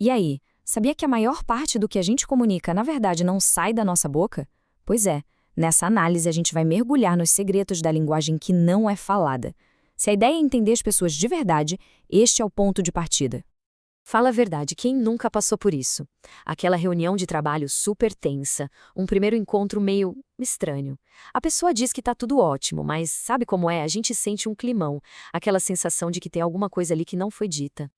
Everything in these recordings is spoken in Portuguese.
E aí, sabia que a maior parte do que a gente comunica, na verdade, não sai da nossa boca? Pois é, nessa análise a gente vai mergulhar nos segredos da linguagem que não é falada. Se a ideia é entender as pessoas de verdade, este é o ponto de partida. Fala a verdade, quem nunca passou por isso? Aquela reunião de trabalho super tensa, um primeiro encontro meio estranho. A pessoa diz que tá tudo ótimo, mas sabe como é? A gente sente um climão, aquela sensação de que tem alguma coisa ali que não foi dita.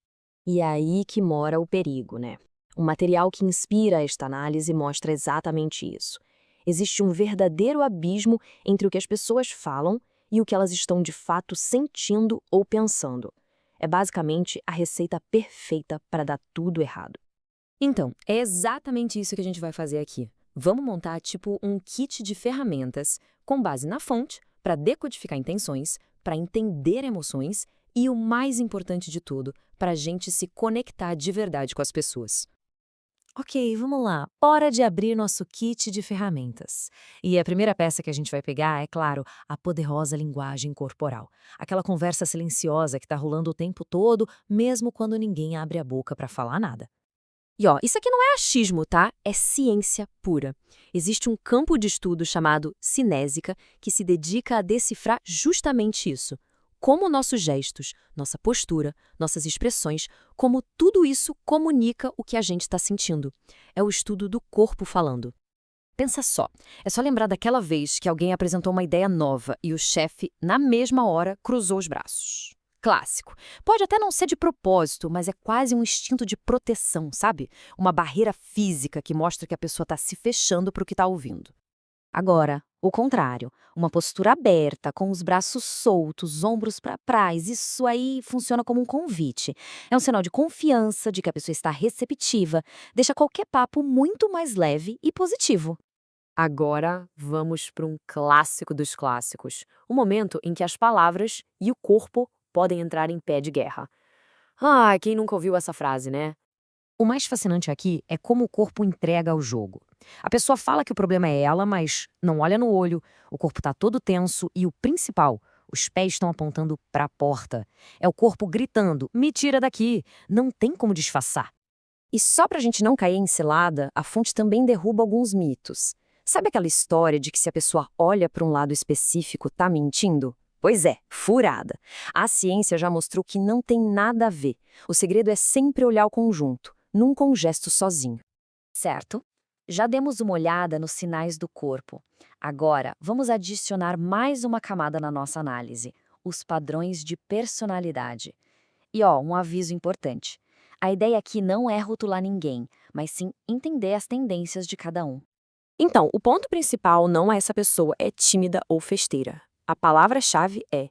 E é aí que mora o perigo, né? O material que inspira esta análise mostra exatamente isso. Existe um verdadeiro abismo entre o que as pessoas falam e o que elas estão de fato sentindo ou pensando. É basicamente a receita perfeita para dar tudo errado. Então, é exatamente isso que a gente vai fazer aqui. Vamos montar tipo um kit de ferramentas com base na fonte para decodificar intenções, para entender emoções e o mais importante de tudo, para a gente se conectar de verdade com as pessoas. Ok, vamos lá. Hora de abrir nosso kit de ferramentas. E a primeira peça que a gente vai pegar é, claro, a poderosa linguagem corporal. Aquela conversa silenciosa que está rolando o tempo todo, mesmo quando ninguém abre a boca para falar nada. E ó, isso aqui não é achismo, tá? É ciência pura. Existe um campo de estudo chamado cinésica que se dedica a decifrar justamente isso. Como nossos gestos, nossa postura, nossas expressões, como tudo isso comunica o que a gente está sentindo. É o estudo do corpo falando. Pensa só, é só lembrar daquela vez que alguém apresentou uma ideia nova e o chefe, na mesma hora, cruzou os braços. Clássico. Pode até não ser de propósito, mas é quase um instinto de proteção, sabe? Uma barreira física que mostra que a pessoa está se fechando para o que está ouvindo. Agora, o contrário, uma postura aberta, com os braços soltos, ombros para trás, isso aí funciona como um convite. É um sinal de confiança, de que a pessoa está receptiva, deixa qualquer papo muito mais leve e positivo. Agora vamos para um clássico dos clássicos, o momento em que as palavras e o corpo podem entrar em pé de guerra. Ah, quem nunca ouviu essa frase, né? O mais fascinante aqui é como o corpo entrega ao jogo. A pessoa fala que o problema é ela, mas não olha no olho, o corpo está todo tenso e o principal, os pés estão apontando para a porta. É o corpo gritando: me tira daqui! Não tem como disfarçar. E só para a gente não cair em cilada, a fonte também derruba alguns mitos. Sabe aquela história de que se a pessoa olha para um lado específico, tá mentindo? Pois é, furada. A ciência já mostrou que não tem nada a ver. O segredo é sempre olhar o conjunto, nunca um gesto sozinho. Certo? Já demos uma olhada nos sinais do corpo. Agora, vamos adicionar mais uma camada na nossa análise: os padrões de personalidade. E ó, um aviso importante. A ideia aqui não é rotular ninguém, mas sim entender as tendências de cada um. Então, o ponto principal não é se a pessoa é tímida ou festeira. A palavra-chave é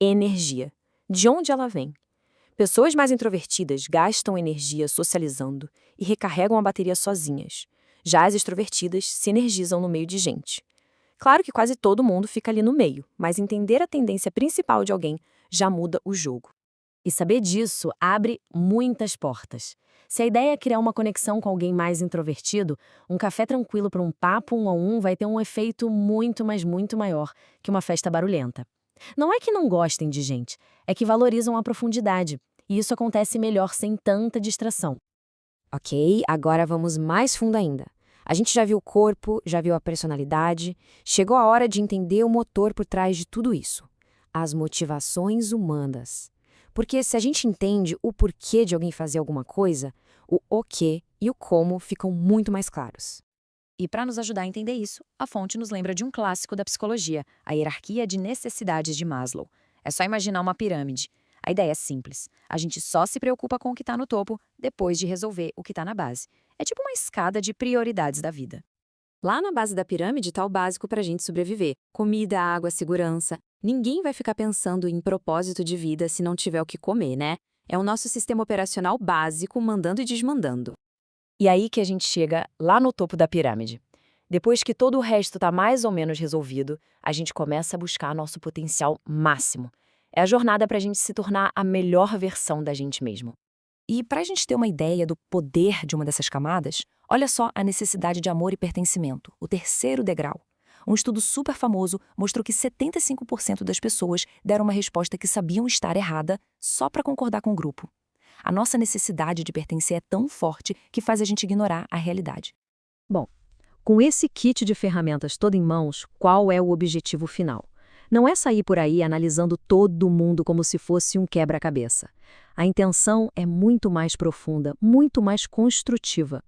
energia. De onde ela vem? Pessoas mais introvertidas gastam energia socializando e recarregam a bateria sozinhas. Já as extrovertidas se energizam no meio de gente. Claro que quase todo mundo fica ali no meio, mas entender a tendência principal de alguém já muda o jogo. E saber disso abre muitas portas. Se a ideia é criar uma conexão com alguém mais introvertido, um café tranquilo para um papo um a um vai ter um efeito muito, mas muito maior que uma festa barulhenta. Não é que não gostem de gente, é que valorizam a profundidade, e isso acontece melhor sem tanta distração. Ok, agora vamos mais fundo ainda. A gente já viu o corpo, já viu a personalidade, chegou a hora de entender o motor por trás de tudo isso. As motivações humanas. Porque se a gente entende o porquê de alguém fazer alguma coisa, o quê e o como ficam muito mais claros. E para nos ajudar a entender isso, a fonte nos lembra de um clássico da psicologia, a hierarquia de necessidades de Maslow. É só imaginar uma pirâmide. A ideia é simples. A gente só se preocupa com o que está no topo depois de resolver o que está na base. É tipo uma escada de prioridades da vida. Lá na base da pirâmide está o básico para a gente sobreviver: comida, água, segurança. Ninguém vai ficar pensando em propósito de vida se não tiver o que comer, né? É o nosso sistema operacional básico mandando e desmandando. E aí que a gente chega lá no topo da pirâmide. Depois que todo o resto está mais ou menos resolvido, a gente começa a buscar nosso potencial máximo. É a jornada para a gente se tornar a melhor versão da gente mesmo. E para a gente ter uma ideia do poder de uma dessas camadas, olha só a necessidade de amor e pertencimento, o terceiro degrau. Um estudo super famoso mostrou que 75% das pessoas deram uma resposta que sabiam estar errada só para concordar com o grupo. A nossa necessidade de pertencer é tão forte que faz a gente ignorar a realidade. Bom, com esse kit de ferramentas todo em mãos, qual é o objetivo final? Não é sair por aí analisando todo mundo como se fosse um quebra-cabeça. A intenção é muito mais profunda, muito mais construtiva.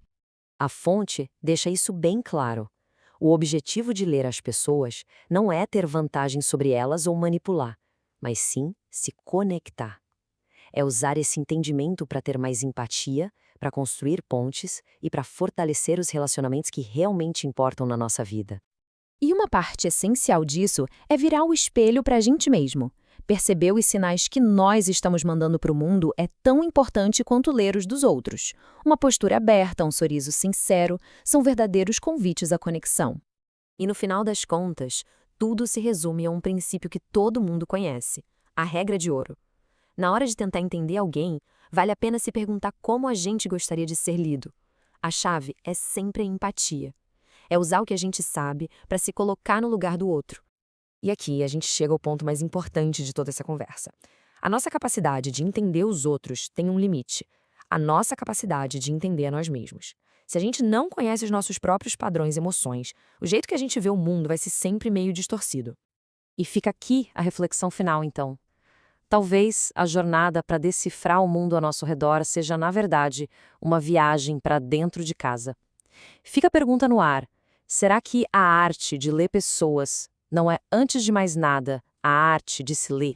A fonte deixa isso bem claro. O objetivo de ler as pessoas não é ter vantagem sobre elas ou manipular, mas sim se conectar. É usar esse entendimento para ter mais empatia, para construir pontes e para fortalecer os relacionamentos que realmente importam na nossa vida. E uma parte essencial disso é virar o espelho para a gente mesmo. Perceber os sinais que nós estamos mandando para o mundo é tão importante quanto ler os dos outros. Uma postura aberta, um sorriso sincero, são verdadeiros convites à conexão. E no final das contas, tudo se resume a um princípio que todo mundo conhece: a regra de ouro. Na hora de tentar entender alguém, vale a pena se perguntar como a gente gostaria de ser lido. A chave é sempre a empatia. É usar o que a gente sabe para se colocar no lugar do outro. E aqui a gente chega ao ponto mais importante de toda essa conversa. A nossa capacidade de entender os outros tem um limite. A nossa capacidade de entender a nós mesmos. Se a gente não conhece os nossos próprios padrões e emoções, o jeito que a gente vê o mundo vai ser sempre meio distorcido. E fica aqui a reflexão final, então. Talvez a jornada para decifrar o mundo ao nosso redor seja, na verdade, uma viagem para dentro de casa. Fica a pergunta no ar: será que a arte de ler pessoas não é, antes de mais nada, a arte de se ler?